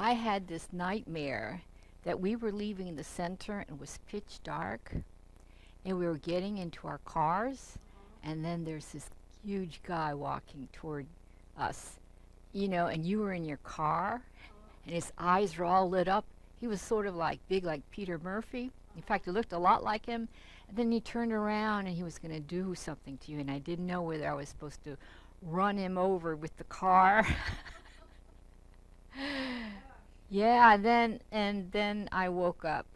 I had this nightmare that we were leaving the center and it was pitch dark and we were getting into our cars and then there's this huge guy walking toward us, and you were in your car and his eyes were all lit up. He was sort of like big like Peter Murphy. In fact, he looked a lot like him. And then he turned around and he was going to do something to you and I didn't know whether I was supposed to run him over with the car. Yeah, then I woke up,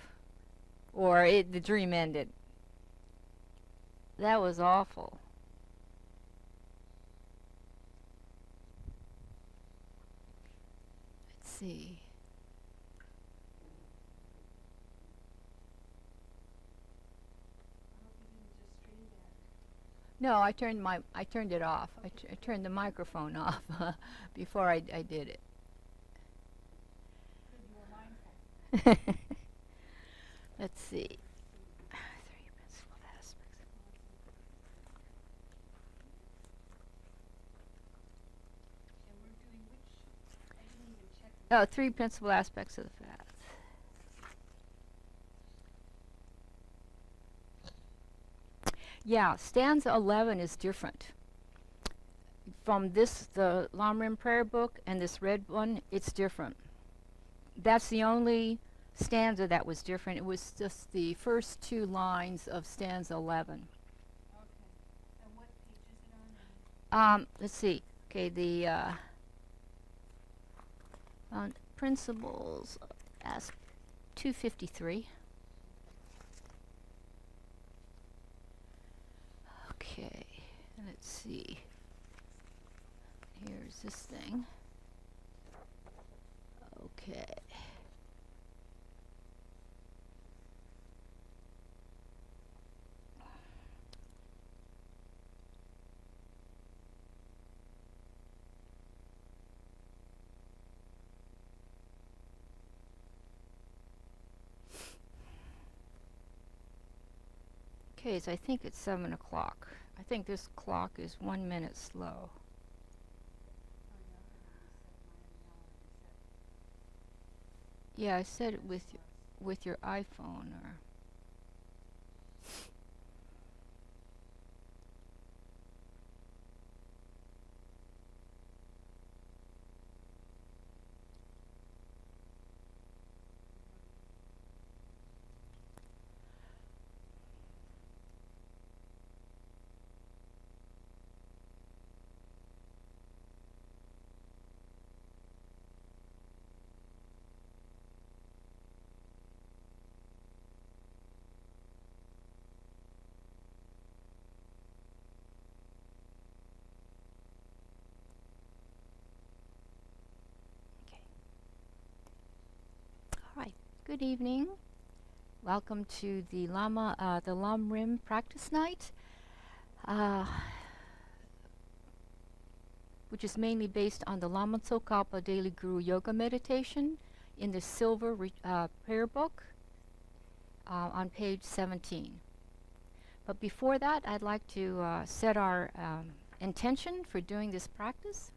or the dream ended. That was awful. Let's see. No, I turned it off. I turned the microphone off before I did it. Let's see. Three principal aspects. Oh, three principal aspects of the path. Yeah, stanza 11 is different. From the Lamrim prayer book and this red one, it's different. That's the only stanza that was different. It was just the first two lines of stanza 11. Okay. And what page is it on? Let's see. Okay, the principles, 253. Okay, let's see. Here's this thing. Okay. Okay, so I think it's 7 o'clock. I think this clock is 1 minute slow. Yeah, I said it with your iPhone or. Good evening. Welcome to the Lama, the Lamrim practice night, which is mainly based on the Lama Tsongkhapa Daily Guru Yoga Meditation in the silver prayer book on page 17. But before that, I'd like to set our intention for doing this practice.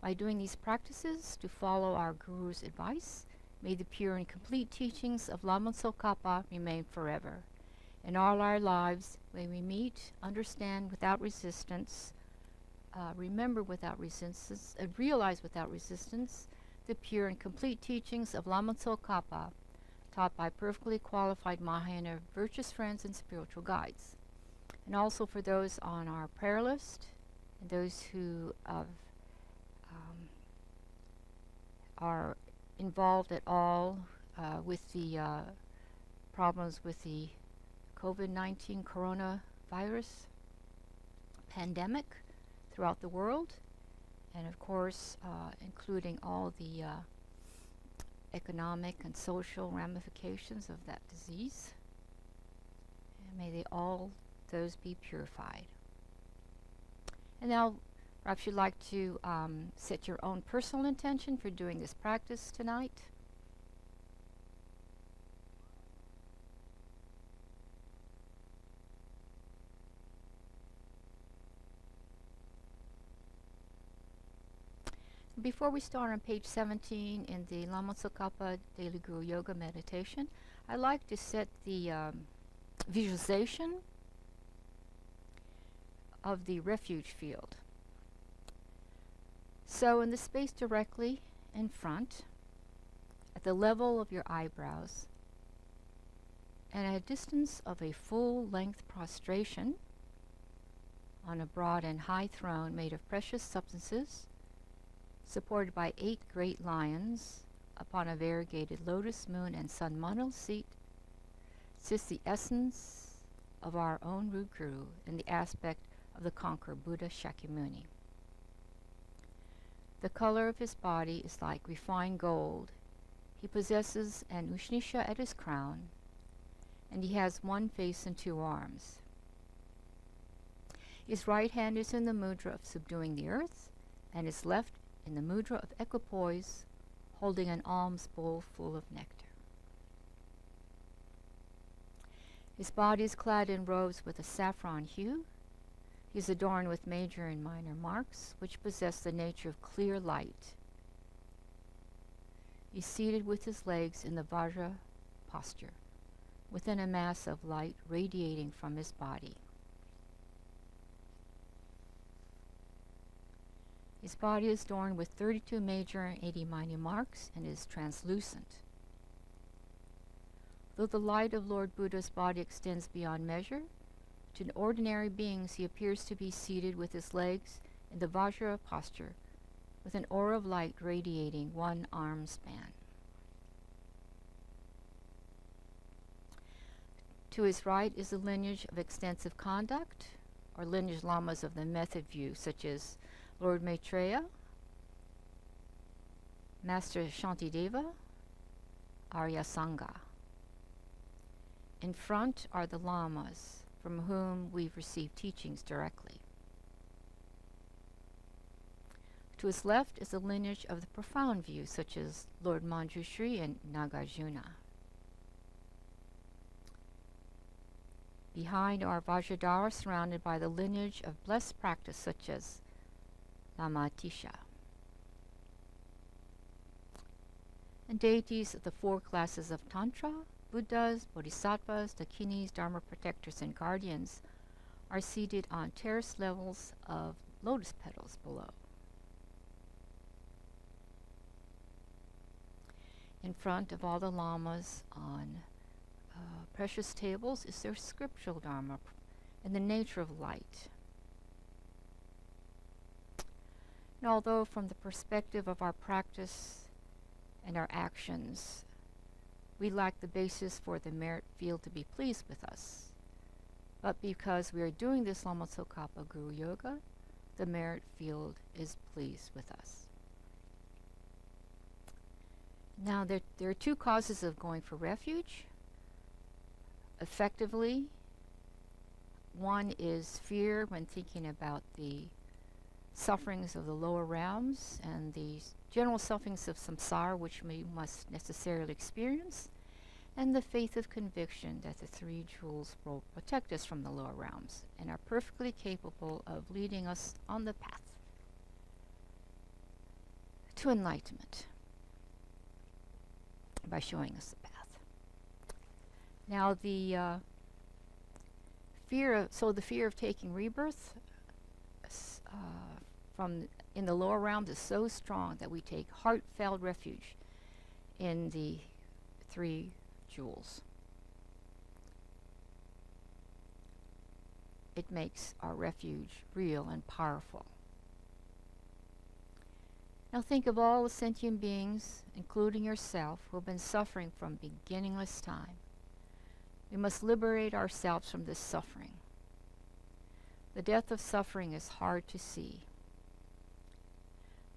By doing these practices, to follow our Guru's advice, may the pure and complete teachings of Lama Tsongkhapa remain forever. In all our lives, may we meet, understand without resistance, remember without resistance, and realize without resistance the pure and complete teachings of Lama Tsongkhapa, taught by perfectly qualified Mahayana virtuous friends and spiritual guides. And also for those on our prayer list, and those who are involved at all with the problems with the COVID-19 coronavirus pandemic throughout the world, and of course including all the economic and social ramifications of that disease. And may they all those be purified. And now perhaps you'd like to set your own personal intention for doing this practice tonight. Before we start on page 17 in the Lama Tsongkhapa Daily Guru Yoga Meditation, I like to set the visualization of the refuge field. So in the space directly in front, at the level of your eyebrows, and at a distance of a full-length prostration on a broad and high throne made of precious substances, supported by 8 great lions, upon a variegated lotus, moon, and sun mandala seat, sits the essence of our own root guru in the aspect of the conqueror Buddha Shakyamuni. The color of his body is like refined gold. He possesses an Ushnisha at his crown, and he has 1 face and 2 arms. His right hand is in the mudra of subduing the earth, and his left in the mudra of equipoise, holding an alms bowl full of nectar. His body is clad in robes with a saffron hue. He is adorned with major and minor marks, which possess the nature of clear light. He is seated with his legs in the Vajra posture, within a mass of light radiating from his body. His body is adorned with 32 major and 80 minor marks and is translucent. Though the light of Lord Buddha's body extends beyond measure, to ordinary beings he appears to be seated with his legs in the Vajra posture, with an aura of light radiating 1 arm span. To his right is a lineage of extensive conduct, or lineage lamas of the method view, such as Lord Maitreya, Master Shantideva, Arya Sangha. In front are the lamas, from whom we've received teachings directly. To his left is a lineage of the profound view, such as Lord Manjushri and Nagarjuna. Behind are Vajradhara, surrounded by the lineage of blessed practice, such as Lama Tisha. And deities of the 4 classes of Tantra, Buddhas, Bodhisattvas, Dakinis, Dharma protectors, and guardians are seated on terrace levels of lotus petals below. In front of all the lamas on precious tables is their scriptural Dharma and the nature of light. And although from the perspective of our practice and our actions, we lack the basis for the merit field to be pleased with us, but because we are doing this Lama Tsongkhapa Guru Yoga, the merit field is pleased with us. Now there are 2 causes of going for refuge. Effectively, one is fear when thinking about the sufferings of the lower realms and the general sufferings of samsara, which we must necessarily experience, and the faith of conviction that the 3 jewels will protect us from the lower realms and are perfectly capable of leading us on the path to enlightenment by showing us the path. Now the fear of taking rebirth from in the lower realms is so strong that we take heartfelt refuge in the 3 jewels. It makes our refuge real and powerful. Now think of all the sentient beings, including yourself, who have been suffering from beginningless time. We must liberate ourselves from this suffering. The death of suffering is hard to see.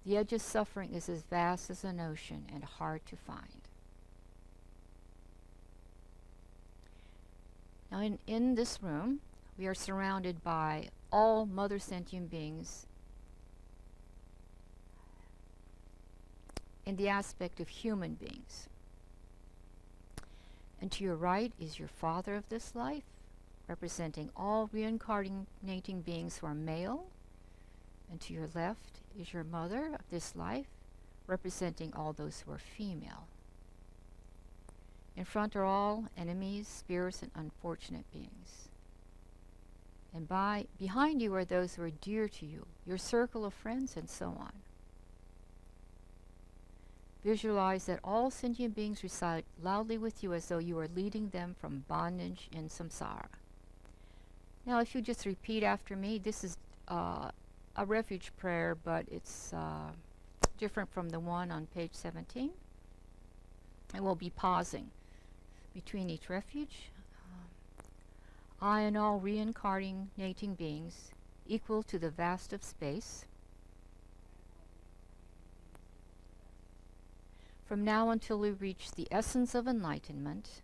The edge of suffering is as vast as an ocean and hard to find. Now in this room, we are surrounded by all mother sentient beings in the aspect of human beings. And to your right is your father of this life, representing all reincarnating beings who are male, And to your left is your mother of this life, representing all those who are female. In front are all enemies, spirits, and unfortunate beings. And behind you are those who are dear to you, your circle of friends, and so on. Visualize that all sentient beings recite loudly with you as though you are leading them from bondage in samsara. Now, if you just repeat after me, this is a refuge prayer, but it's different from the one on page 17. And we'll be pausing between each refuge. I and all reincarnating beings, equal to the vast of space, from now until we reach the essence of enlightenment,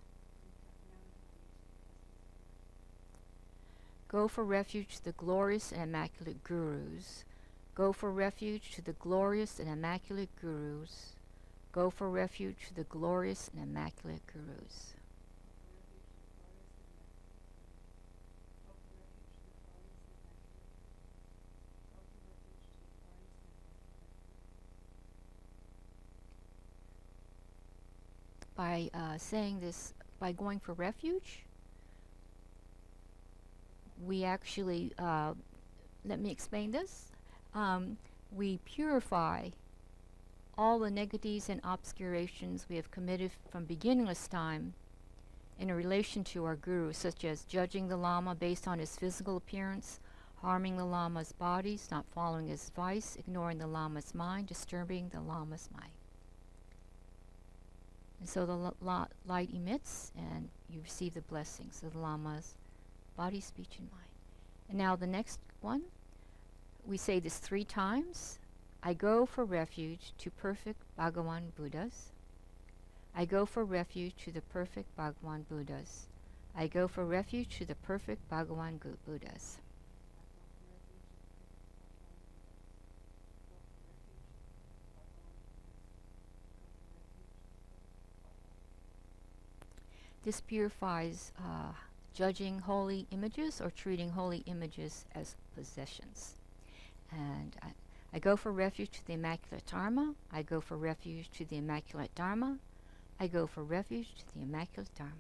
go for refuge to the glorious and immaculate gurus. Go for refuge to the glorious and immaculate gurus. Go for refuge to the glorious and immaculate gurus. By saying this, by going for refuge, we actually, let me explain this, we purify all the negatives and obscurations we have committed from beginningless time in relation to our guru, such as judging the Lama based on his physical appearance, harming the Lama's bodies, not following his advice, ignoring the Lama's mind, disturbing the Lama's mind. And so the light emits, and you receive the blessings of the Lama's body, speech, and mind. And now the next one, we say this 3 times. I go for refuge to perfect Bhagawan Buddhas. I go for refuge to the perfect Bhagawan Buddhas. I go for refuge to the perfect Bhagawan Buddhas. This purifies judging holy images or treating holy images as possessions. And I go for refuge to the Immaculate Dharma. I go for refuge to the Immaculate Dharma. I go for refuge to the Immaculate Dharma.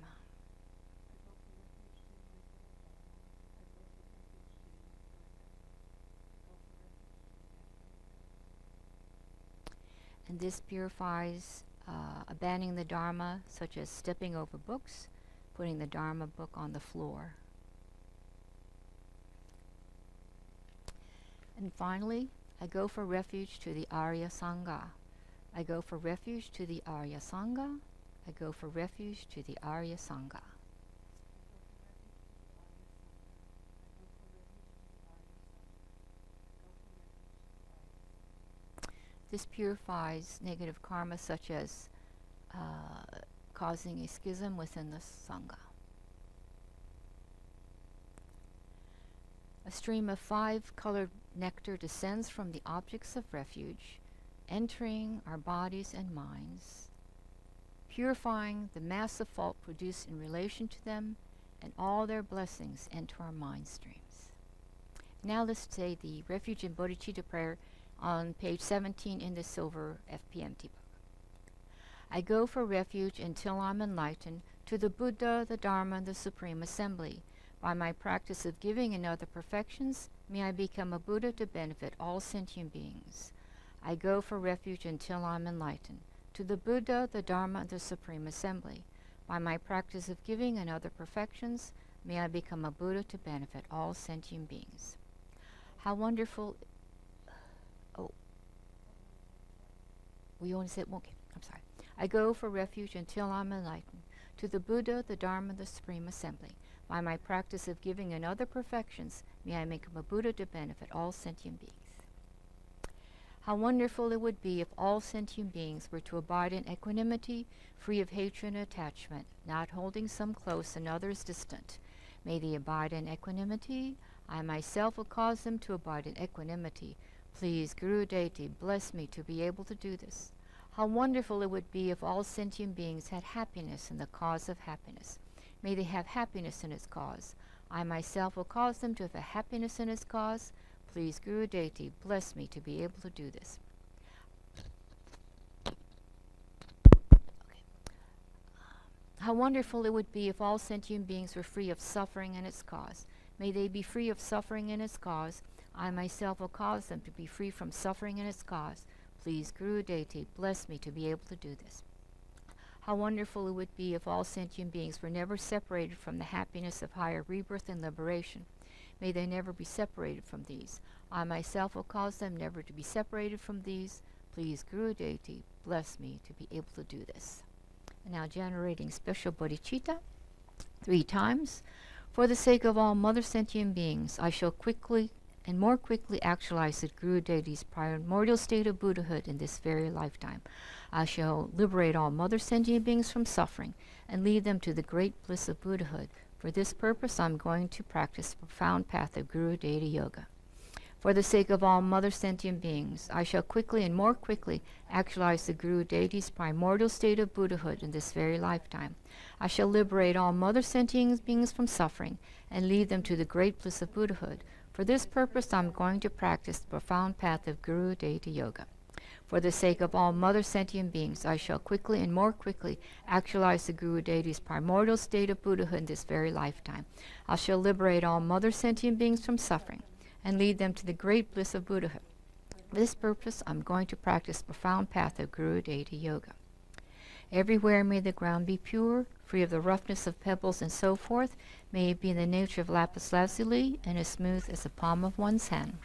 And this purifies abandoning the Dharma, such as stepping over books, putting the Dharma book on the floor. And finally, I go for refuge to the Arya Sangha. I go for refuge to the Arya Sangha. I go for refuge to the Arya Sangha. This purifies negative karma, such as causing a schism within the Sangha. A stream of 5-colored nectar descends from the objects of refuge, entering our bodies and minds, purifying the mass of fault produced in relation to them, and all their blessings enter our mind streams. Now let's say the Refuge and Bodhicitta prayer on page 17 in the silver FPMT book. I go for refuge until I'm enlightened to the Buddha, the Dharma, and the Supreme Assembly. By my practice of giving and other perfections, may I become a Buddha to benefit all sentient beings. I go for refuge until I'm enlightened to the Buddha, the Dharma, and the Supreme Assembly. By my practice of giving and other perfections, may I become a Buddha to benefit all sentient beings. How wonderful. Oh. We only said, okay, I'm sorry. I go for refuge until I'm enlightened to the Buddha, the Dharma, and the Supreme Assembly. By my practice of giving and other perfections, may I become a Buddha to benefit all sentient beings. How wonderful it would be if all sentient beings were to abide in equanimity, free of hatred and attachment, not holding some close and others distant. May they abide in equanimity. I myself will cause them to abide in equanimity. Please, Guru Deity, bless me to be able to do this. How wonderful it would be if all sentient beings had happiness in the cause of happiness. May they have happiness in its cause. I myself will cause them to have a happiness in its cause. Please, Guru Deity, bless me to be able to do this. How wonderful it would be if all sentient beings were free of suffering and its cause. May they be free of suffering and its cause. I myself will cause them to be free from suffering and its cause. Please, Guru Deity, bless me to be able to do this. How wonderful it would be if all sentient beings were never separated from the happiness of higher rebirth and liberation. May they never be separated from these. I myself will cause them never to be separated from these. Please, Guru Deity, bless me to be able to do this. And now generating special bodhicitta 3 times. For the sake of all mother sentient beings, I shall quickly and more quickly actualize the Guru Deity's primordial state of Buddhahood in this very lifetime. I shall liberate all mother sentient beings from suffering and lead them to the great bliss of Buddhahood. For this purpose, I'm going to practice the profound path of Guru Deity Yoga. For the sake of all mother sentient beings, I shall quickly and more quickly actualize the Guru Deity's primordial state of Buddhahood in this very lifetime. I shall liberate all mother sentient beings from suffering and lead them to the great bliss of Buddhahood. For this purpose, I'm going to practice the profound path of Guru Deity Yoga. For the sake of all mother sentient beings, I shall quickly and more quickly actualize the Guru Deity's primordial state of Buddhahood in this very lifetime. I shall liberate all mother sentient beings from suffering and lead them to the great bliss of Buddhahood. For this purpose, I'm going to practice the profound path of Guru Deity Yoga. Everywhere may the ground be pure, free of the roughness of pebbles and so forth. May it be in the nature of lapis lazuli and as smooth as the palm of one's hand.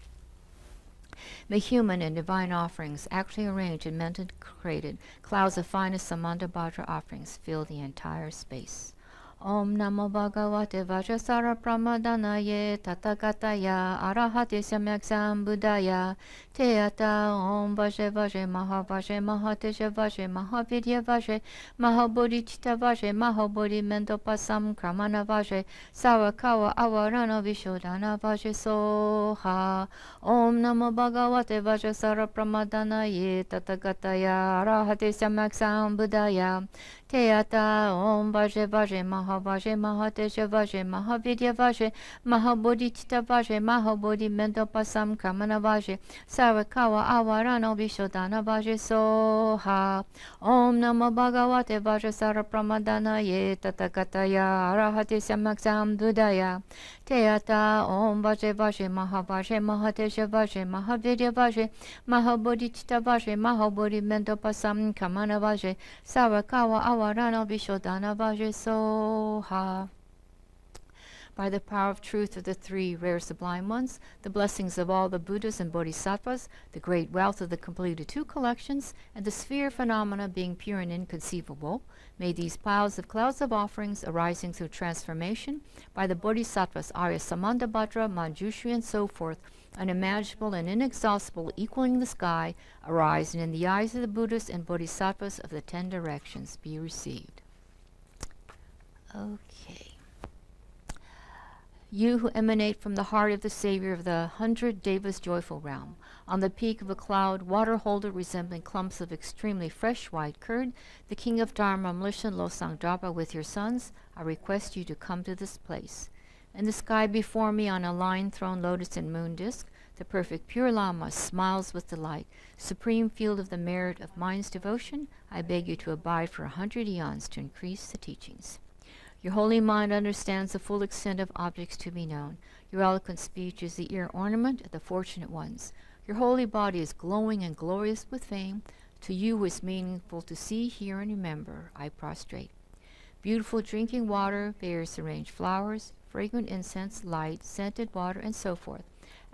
May human and divine offerings, actually arranged and mentally created, clouds of finest Mandala Bhadra offerings fill the entire space. Om Namo Bhagavate Vajrasattva Pramadanaye Tathagataya Arahate Samyaksam Buddhaya Teata Om Vaje Vaje Mahavaje Mahateja Vaje Mahavidya Vaje Mahabodhicitta Vaje Mahabodhi Mendopasam Kramana Vaje Sawakawa Avarana Vishodhana Vaje Soha. Om Namo Bhagavate Vajrasattva Pramadanaye Tathagataya Arahate Samyaksam Buddhaya Teata Om Vaje Vaje Mahavaje Mahateja Vaje Mahavidya Vaje Mahabodhicitta Vaje Mahabodhi Mendopasam Kramana Vaje Sarakawa Avarano Vishodhana Vaje Soha. Om Namo Bhagavate Vajrasattva Pramadanaye Tathagataya Arahate Samyaksam Buddhaya Teata Om Vaje Vaje Mahavaje Mahateja Vaje Mahavidya Vaje Mahabodhicitta Vaje Mahabodhi Mendopasam Kramana Vaje Sarakawa Avarano Vishodhana Vaje Soha. By the power of truth of the 3 rare sublime ones, the blessings of all the Buddhas and Bodhisattvas, the great wealth of the completed 2 collections, and the sphere phenomena being pure and inconceivable, may these piles of clouds of offerings arising through transformation by the Bodhisattvas Arya Samandabhadra, Manjushri, and so forth, unimaginable and inexhaustible, equaling the sky, arise, and in the eyes of the Buddhas and Bodhisattvas of the 10 directions be received. Okay. You who emanate from the heart of the Savior of the 100 Devas joyful realm, on the peak of a cloud, water holder resembling clumps of extremely fresh white curd, the King of Dharma, Mlisha Losang Drapa with your sons, I request you to come to this place. In the sky before me, on a line thrown lotus and moon disk, the perfect pure Lama smiles with delight. Supreme field of the merit of mind's devotion, I beg you to abide for 100 eons to increase the teachings. Your holy mind understands the full extent of objects to be known. Your eloquent speech is the ear ornament of the fortunate ones. Your holy body is glowing and glorious with fame. To you who is meaningful to see, hear, and remember, I prostrate. Beautiful drinking water, various arranged flowers, fragrant incense, light, scented water, and so forth.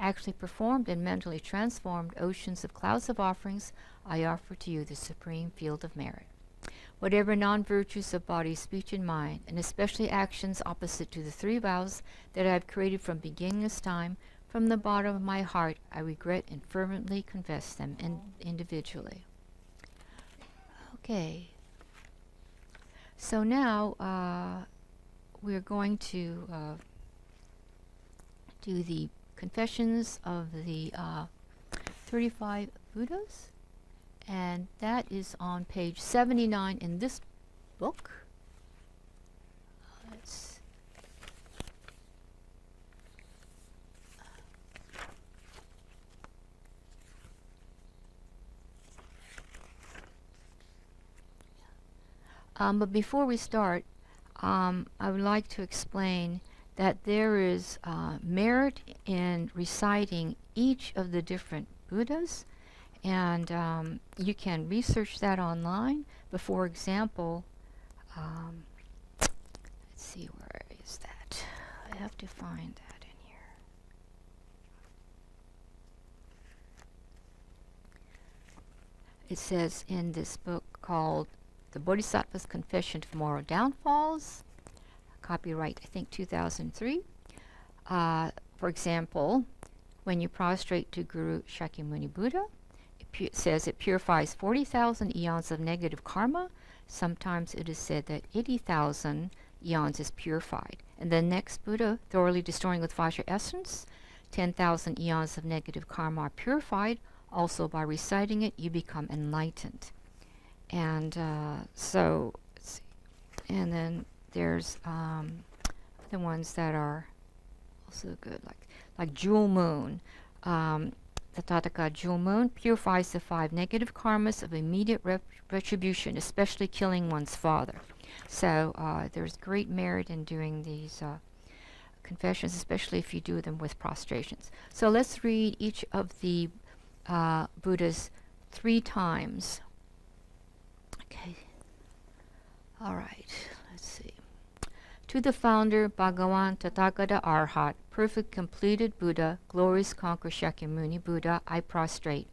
Actually performed and mentally transformed oceans of clouds of offerings, I offer to you the supreme field of merit. Whatever non-virtues of body, speech, and mind, and especially actions opposite to the 3 vows that I have created from beginningless time, from the bottom of my heart, I regret and fervently confess them individually. Okay. So now we're going to do the confessions of the 35 Buddhas. And that is on page 79 in this book. But before we start, I would like to explain that there is merit in reciting each of the different Buddhas, and you can research that online. But for example, let's see, where is that? I have to find that in here. It says in this book called The Bodhisattva's Confession of Moral Downfalls, copyright, I think, 2003. For example, when you prostrate to Guru Shakyamuni Buddha, it says it purifies 40,000 eons of negative karma. Sometimes it is said that 80,000 eons is purified. And the next Buddha, thoroughly destroying with Vajra essence, 10,000 eons of negative karma are purified. Also, by reciting it, you become enlightened. And so, let's see. And then there's the ones that are also good, like Jewel Moon. The Tathagata Jewel Moon purifies the 5 negative karmas of immediate retribution, especially killing one's father. So there's great merit in doing these confessions, especially if you do them with prostrations. So let's read each of the Buddhas 3 times. Okay. All right. Let's see. To the founder, Bhagavan Tathagata Arhat, perfect completed Buddha, glorious conqueror Shakyamuni Buddha, I prostrate.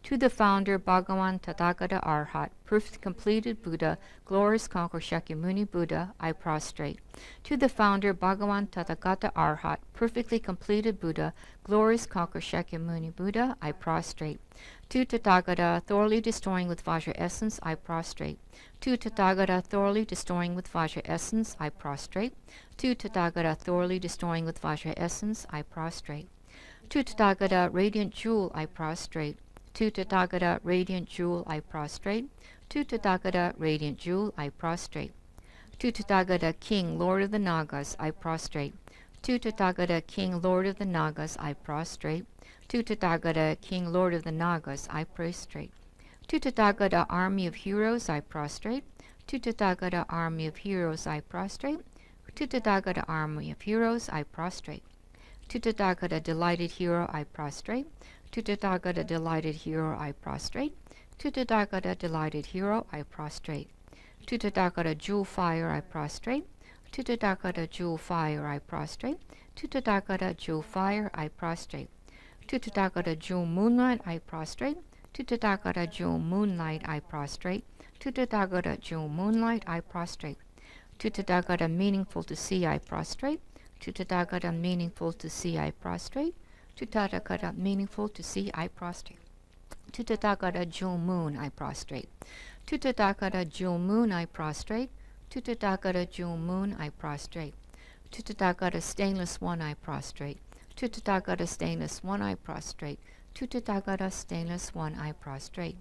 To the founder, Bhagavan Tathagata Arhat, perfect completed Buddha, glorious conqueror Shakyamuni Buddha, I prostrate. To the founder, Bhagavan Tathagata Arhat, perfectly completed Buddha, glorious conqueror Shakyamuni Buddha, I prostrate. To Tathagata, thoroughly destroying with Vajra essence, I prostrate. To Tathagata, thoroughly destroying with Vajra essence, I prostrate. To Tathagata, thoroughly destroying with Vajra essence, I prostrate. To Tathagata, radiant jewel, I prostrate. To Tathagata, radiant jewel, I prostrate. To Tathagata, radiant jewel, I prostrate. To Tathagata, king, lord of the Nagas, I prostrate. To Tathagata, king, lord of the Nagas, I prostrate. To Tathagata, king, lord of the Nagas, I prostrate. To Tathagata, army of heroes, I prostrate. To Tathagata, army of heroes, I prostrate. To Tathagata, army of heroes, I prostrate. To Tathagata, delighted hero, I prostrate. To Tathagata, delighted hero, I prostrate. To Tathagata, delighted hero, I prostrate. To Tathagata, jewel fire, I prostrate. To Tathagata, jewel fire, I prostrate. To Tathagata, jewel fire, I prostrate. To Tathagata, jewel moonlight, I prostrate. To Tathagata, jewel moonlight, I prostrate. To Tathagata, jewel moonlight, I prostrate. To Tathagata, meaningful to see, I prostrate. To Tathagata, meaningful to see, I prostrate. To Tathagata, meaningful to see, I prostrate. To Tathagata, jewel moon, I prostrate. To Tathagata, jewel moon, I prostrate. To Tathagata, jewel moon, I prostrate. To Tathagata, stainless one, I prostrate. To Tathagata, stainless one, I prostrate. To Tathagata, stainless one, I prostrate.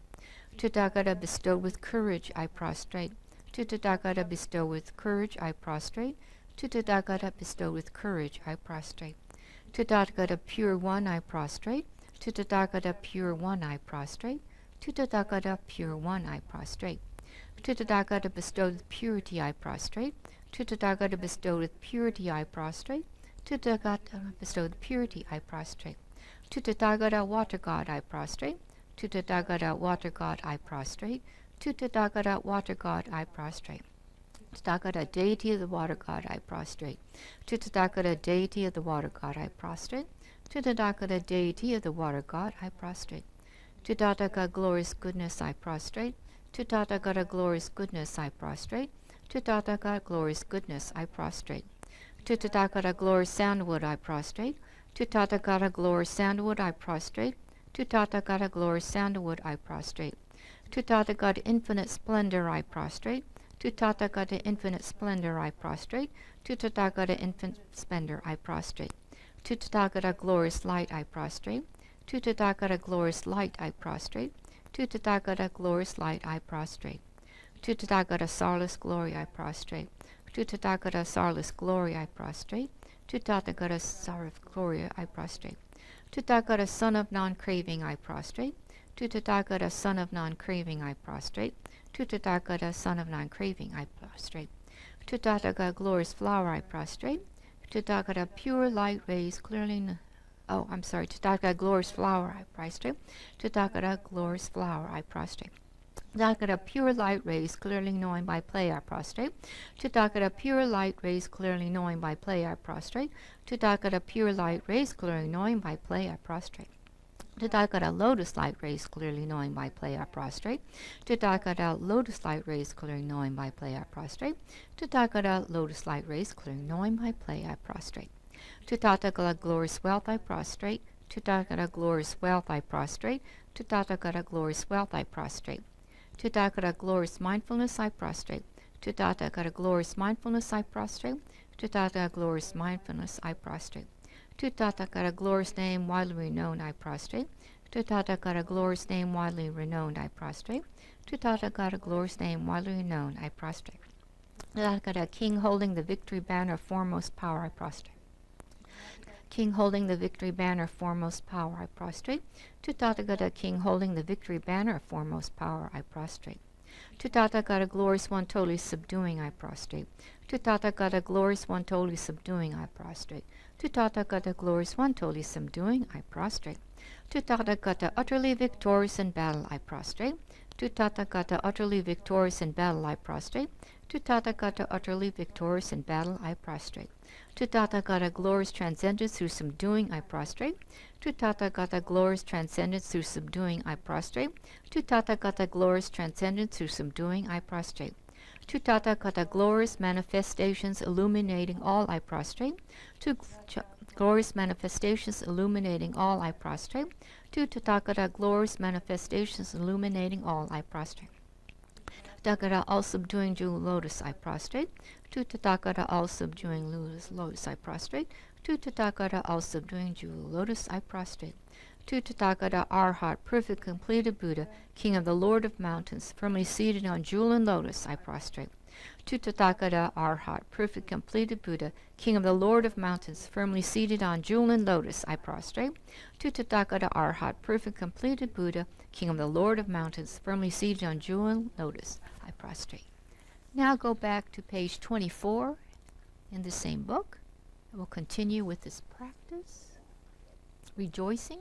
To Tathagata, bestowed with courage, I prostrate. To Tathagata, bestowed with courage, I prostrate. To Tathagata, bestowed with courage, I prostrate. To Tathagata, pure one, I prostrate. To Tathagata, pure one, I prostrate. To Tathagata, pure one, I prostrate. To Tathagata, bestowed with purity, I prostrate. To Tathagata, bestowed with purity, I prostrate. To Tathagata, bestowed with purity, I prostrate. To Tathagata, water god, I prostrate. To Tathagata, water god, I prostrate. To Tathagata, water god, I prostrate. Tathagata, deity of the water god, I prostrate. To Tathagata, deity of the water god, I prostrate. To Tathagata, deity of the water god, I prostrate. To Tathagata, glorious goodness, I prostrate. To Tathagata, glorious goodness, I prostrate. To Tathagata, glorious goodness, I prostrate. To Tathagata, glorious sandalwood, I prostrate. To Tathagata, glorious sandalwood, I prostrate. To Tathagata, glorious sandalwood, I prostrate. To Tathagata, infinite splendor, I prostrate. To Tathagata, infinite splendor, I prostrate. To Tathagata, infinite splendor, I prostrate. To Tathagata, glorious light, I prostrate. To Tathagata, glorious light, I prostrate. To Tathagata, glorious light, I prostrate. To Tathagata, starless glory, I prostrate. To Tathagata, starless glory, I prostrate. To Tathagata, starless glory, I prostrate. To Tathagata, son of non-craving, I prostrate. To Tathagata, son of non-craving, I prostrate. To Tathagata, son of non-craving, I prostrate. To Tathagata, glorious flower, I prostrate. To Tathagata, pure light rays clearly to Tathagata, glorious flower, I prostrate. To Tathagata, glorious flower, I prostrate. Tathagata, pure light rays clearly knowing by play, I prostrate. To Tathagata, pure light rays clearly knowing by play, I prostrate. To Tathagata, pure light rays clearly knowing by play, I prostrate. To Tathagata, lotus light rays clearly knowing by play, I prostrate. To Tathagata, lotus light rays clearly knowing by play, I prostrate. To Tathagata, lotus light rays clearly knowing by play, I prostrate. To Tathagata, glorious wealth, I prostrate. To Tathagata, glorious wealth, I prostrate. To Tathagata, glorious wealth, I prostrate. To Tathagata, glorious mindfulness, I prostrate. To Tathagata, glorious mindfulness, I prostrate. To Tathagata, glorious mindfulness, I prostrate. To Tathagata, glorious name, widely renowned, I prostrate. To Tathagata, glorious name, widely renowned, I prostrate. To Tathagata, glorious name, widely renowned, I prostrate. To Tathagata, king holding the victory banner, foremost power, I prostrate. King holding the victory banner, foremost power, I prostrate. To Tathagata, king holding the victory banner, foremost power, I prostrate. To Tathagata, glorious one, totally subduing, I prostrate. To Tathagata, glorious one, totally subduing, I prostrate. To Tathagata, glorious one, totally subduing, I prostrate. To Tathagata, utterly victorious in battle, I prostrate. To Tathagata, utterly victorious in battle, I prostrate. To Tathagata, utterly victorious in battle, I prostrate. To Tathagata, glorious transcendence through subduing, I prostrate. To Tathagata, glorious transcendence through subduing, I prostrate. To Tathagata, glorious transcendence through subduing, I prostrate. To Tathagata, glorious manifestations illuminating all, I prostrate. To glorious manifestations illuminating all, I prostrate. To Tathagata, glorious manifestations illuminating all, I prostrate. Tathagata, all subduing jewel lotus, I prostrate. To Tathagata, all subduing lotus, I prostrate. To Tathagata, all subduing jewel lotus, I prostrate. To Tathagata, Arhat, perfect completed Buddha, king of the Lord of mountains, firmly seated on jewel and lotus, I prostrate. To Tathagata, Arhat, perfect completed Buddha, king of the Lord of mountains, firmly seated on jewel and lotus, I prostrate. To Tathagata, Arhat, perfect completed Buddha, king of the Lord of mountains, firmly seated on jewel and lotus, I prostrate. Now go back to page 24 in the same book. I will continue with this practice. Rejoicing.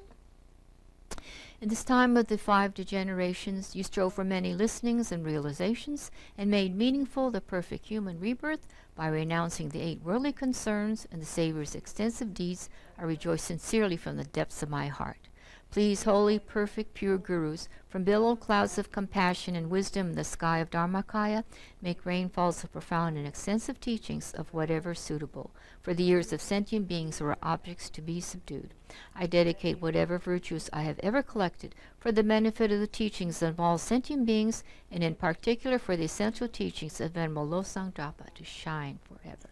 In this time of the 5 degenerations, you strove for many listenings and realizations, and made meaningful the perfect human rebirth by renouncing the 8 worldly concerns and the Savior's extensive deeds. I rejoice sincerely from the depths of my heart. Please, holy, perfect, pure gurus, from billowed clouds of compassion and wisdom in the sky of Dharmakaya, make rainfalls of profound and extensive teachings of whatever suitable for the ears of sentient beings or objects to be subdued. I dedicate whatever virtues I have ever collected for the benefit of the teachings of all sentient beings, and in particular for the essential teachings of Venerable Tsongkhapa to shine forever.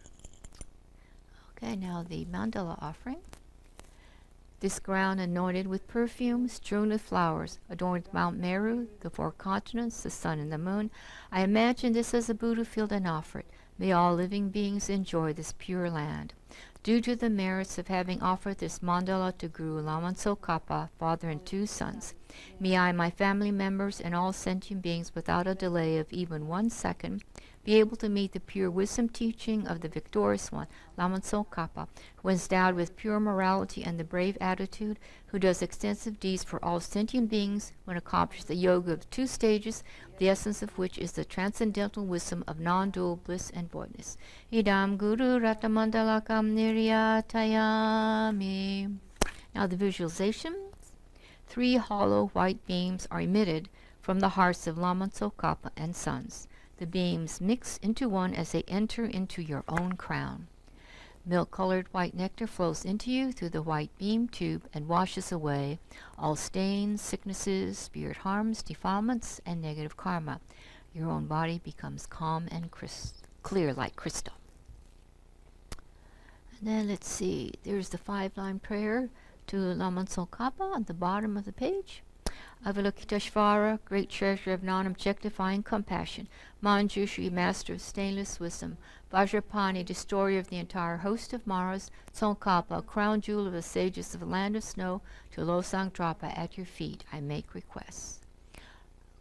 Okay, now the Mandala offering. This ground anointed with perfume, strewn with flowers, adorned with Mount Meru, the 4 continents, the sun and the moon. I imagine this as a Buddha field and offer it. May all living beings enjoy this pure land. Due to the merits of having offered this mandala to Guru Lama Tsongkhapa, father and 2 sons, may I, my family members, and all sentient beings without a delay of even 1 second, be able to meet the pure wisdom teaching of the victorious one, Lama Tsongkhapa, who is endowed with pure morality and the brave attitude, who does extensive deeds for all sentient beings, when accomplished the yoga of 2 stages, the essence of which is the transcendental wisdom of non-dual bliss and voidness. Idam Guru Ratamandalakam Niryatayami. Now the visualization. 3 hollow white beams are emitted from the hearts of Lama Tsongkhapa and sons. The beams mix into one as they enter into your own crown. Milk-colored white nectar flows into you through the white beam tube and washes away all stains, sicknesses, spirit harms, defilements, and negative karma. Your own body becomes calm and clear like crystal. And then let's see, there's the 5-line prayer to Lama Tsongkhapa at the bottom of the page. Avalokiteshvara, great treasure of non-objectifying compassion. Manjushri, master of stainless wisdom. Vajrapani, destroyer of the entire host of Maras. Tsongkhapa, crown jewel of the sages of the land of snow. To Losangdrapa, at your feet I make requests.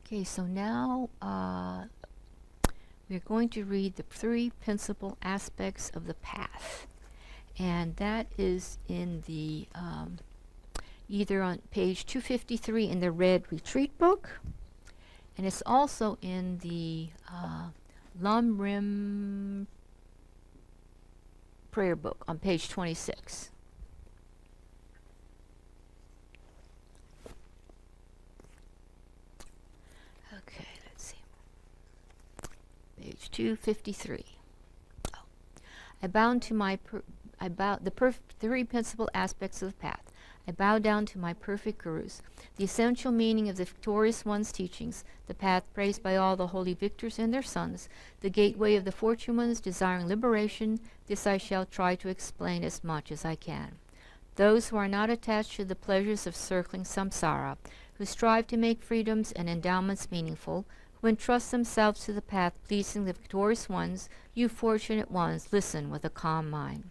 Okay, so now we're going to read the 3 principal aspects of the path. And that is in the either on page 253 in the red retreat book, and it's also in the Lamrim prayer book on page 26. Okay, let's see. Page 253. Oh. The 3 principal aspects of the path. I bow down to my perfect gurus. The essential meaning of the victorious one's teachings, the path praised by all the holy victors and their sons, the gateway of the fortune ones desiring liberation, this I shall try to explain as much as I can. Those who are not attached to the pleasures of circling samsara, who strive to make freedoms and endowments meaningful, who entrust themselves to the path pleasing the victorious ones, you fortunate ones, listen with a calm mind.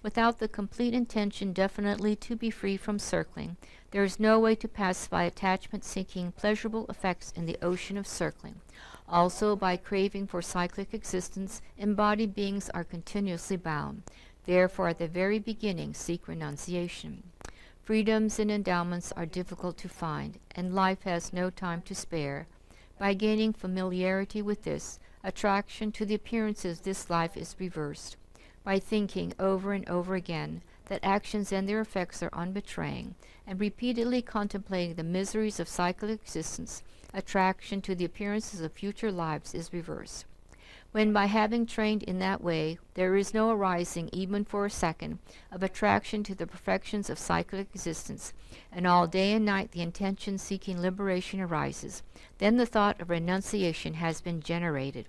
Without the complete intention definitely to be free from circling, there is no way to pacify attachment-seeking pleasurable effects in the ocean of circling. Also, by craving for cyclic existence, embodied beings are continuously bound. Therefore, at the very beginning, seek renunciation. Freedoms and endowments are difficult to find, and life has no time to spare. By gaining familiarity with this, attraction to the appearances of this life is reversed. By thinking over and over again that actions and their effects are unbetraying, and repeatedly contemplating the miseries of cyclic existence, attraction to the appearances of future lives is reversed. When by having trained in that way, there is no arising, even for a second, of attraction to the perfections of cyclic existence, and all day and night the intention seeking liberation arises, then the thought of renunciation has been generated.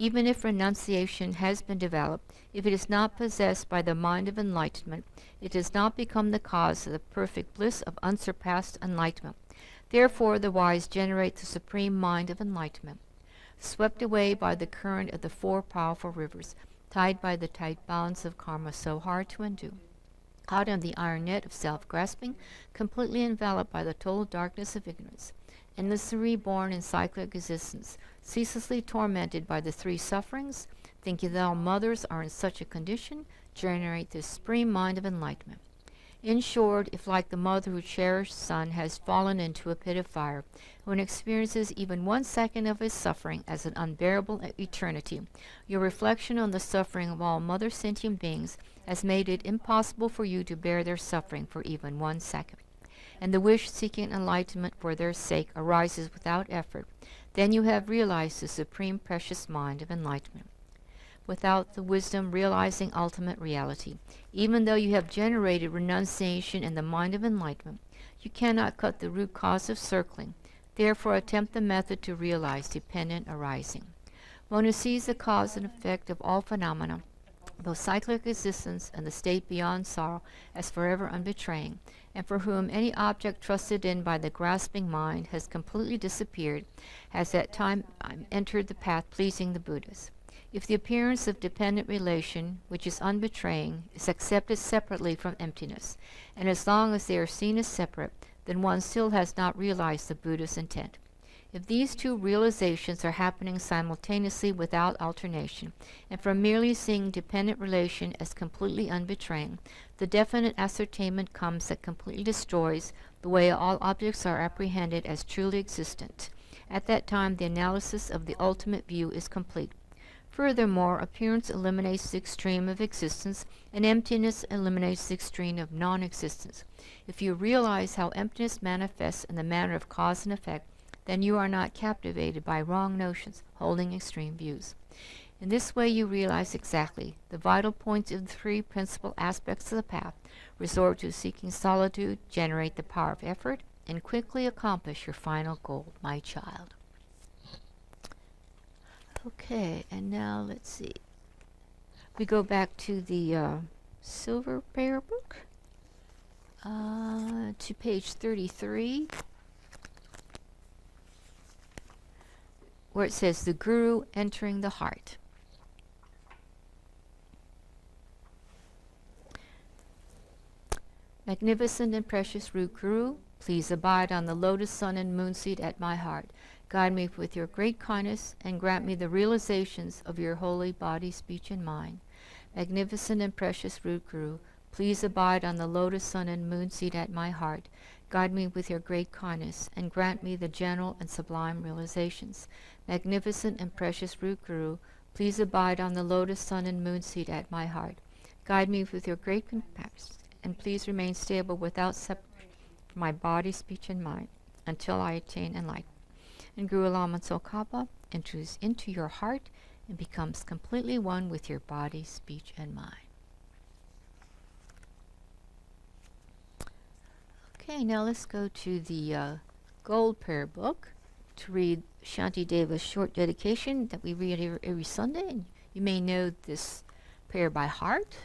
Even if renunciation has been developed, if it is not possessed by the mind of enlightenment, it does not become the cause of the perfect bliss of unsurpassed enlightenment. Therefore, the wise generate the supreme mind of enlightenment. Swept away by the current of the 4 powerful rivers, tied by the tight bonds of karma so hard to undo, caught in the iron net of self-grasping, completely enveloped by the total darkness of ignorance, endlessly reborn in cyclic existence, ceaselessly tormented by the 3 sufferings, thinking that all mothers are in such a condition, generate the supreme mind of enlightenment. In short, if like the mother whose cherished son has fallen into a pit of fire, when experiences even 1 second of his suffering as an unbearable eternity, your reflection on the suffering of all mother sentient beings has made it impossible for you to bear their suffering for even 1 second, and the wish seeking enlightenment for their sake arises without effort, then you have realized the supreme precious mind of enlightenment. Without the wisdom realizing ultimate reality, even though you have generated renunciation in the mind of enlightenment, you cannot cut the root cause of circling. Therefore, attempt the method to realize dependent arising. One who sees the cause and effect of all phenomena, both cyclic existence and the state beyond sorrow, as forever unbetraying, and for whom any object trusted in by the grasping mind has completely disappeared, has at time entered the path pleasing the Buddhas. If the appearance of dependent relation, which is unbetraying, is accepted separately from emptiness, and as long as they are seen as separate, then one still has not realized the Buddha's intent. If these 2 realizations are happening simultaneously without alternation, and from merely seeing dependent relation as completely unbetraying, the definite ascertainment comes that completely destroys the way all objects are apprehended as truly existent. At that time, the analysis of the ultimate view is complete. Furthermore, appearance eliminates the extreme of existence, and emptiness eliminates the extreme of non-existence. If you realize how emptiness manifests in the manner of cause and effect, then you are not captivated by wrong notions, holding extreme views. In this way you realize exactly the vital points of the 3 principal aspects of the path. Resort to seeking solitude, generate the power of effort, and quickly accomplish your final goal, my child. Okay, and now let's see. We go back to the Silver Prayer Book, to page 33. where it says the Guru entering the heart. Magnificent and precious root Guru, please abide on the lotus sun and moon seat at my heart. Guide me with your great kindness and grant me the realizations of your holy body, speech, and mind. Magnificent and precious root Guru, please abide on the lotus sun and moon seat at my heart. Guide me with your great kindness and grant me the general and sublime realizations. Magnificent and precious root Guru, please abide on the lotus sun and moon seat at my heart. Guide me with your great compassion and please remain stable without separation from my body, speech, and mind until I attain enlightenment. And Guru Lama Tsongkhapa enters into your heart and becomes completely one with your body, speech, and mind. Okay, now let's go to the Gold Prayer Book to read Shanti Deva's short dedication that we read every Sunday. And you may know this prayer by heart.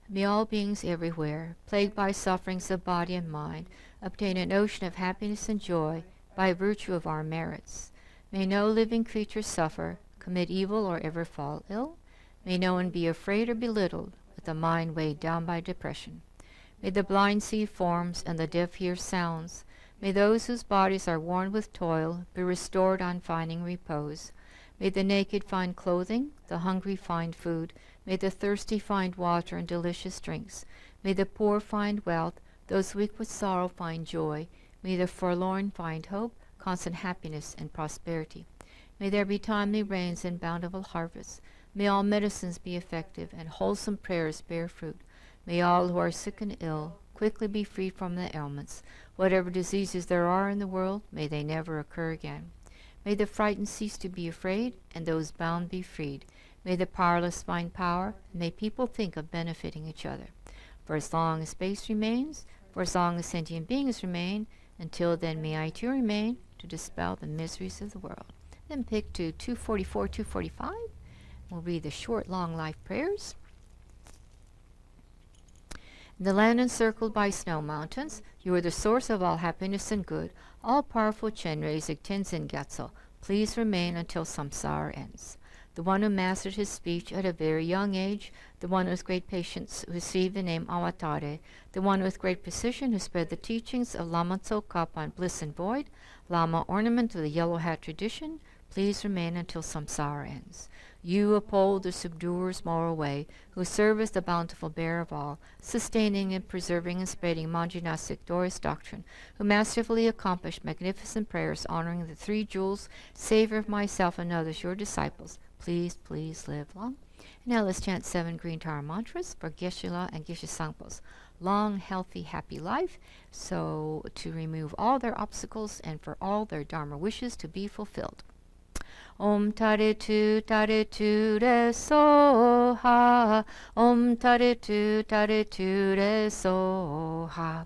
May all beings everywhere, plagued by sufferings of body and mind, obtain an ocean of happiness and joy by virtue of our merits. May no living creature suffer, commit evil, or ever fall ill. May no one be afraid or belittled, with a mind weighed down by depression. May the blind see forms and the deaf hear sounds. May those whose bodies are worn with toil be restored on finding repose. May the naked find clothing, the hungry find food. May the thirsty find water and delicious drinks. May the poor find wealth, those weak with sorrow find joy. May the forlorn find hope, constant happiness, and prosperity. May there be timely rains and bountiful harvests. May all medicines be effective, and wholesome prayers bear fruit. May all who are sick and ill quickly be freed from the ailments. Whatever diseases there are in the world, may they never occur again. May the frightened cease to be afraid, and those bound be freed. May the powerless find power, and may people think of benefiting each other. For as long as space remains, for as long as sentient beings remain, until then may I too remain to dispel the miseries of the world. Then pick to 244, 245. We'll read the short, long life prayers. In the land encircled by snow mountains, you are the source of all happiness and good. All-powerful Chenrei Tenzin Gyatso, please remain until samsara ends. The one who mastered his speech at a very young age, the one with great patience who received the name Avatare, the one with great precision who spread the teachings of Lama Tsongkhapa on bliss and void, Lama ornament of the yellow hat tradition, please remain until samsara ends. You uphold the subduer's moral way, who serve as the bountiful bearer of all, sustaining and preserving and spreading Manjunasic glorious doctrine, who masterfully accomplished magnificent prayers honoring the three jewels, savior of myself and others, your disciples. Please, please live long. Now let's chant 7 green Tara mantras for Geshe-la and Geshe Sangpo's long, healthy, happy life, so to remove all their obstacles and for all their Dharma wishes to be fulfilled. Om Tare Tu Re Soha. Om Tare Tu Re Soha.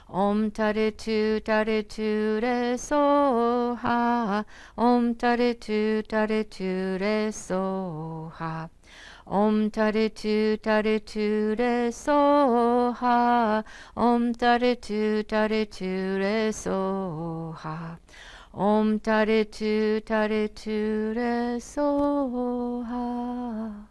Om Tare Tu Re Soha. Om Tare Tu Re Soha. Om Tare Tu Re Soha. Om Tare Tu Re Soha. Om Tare Tu Re Soha.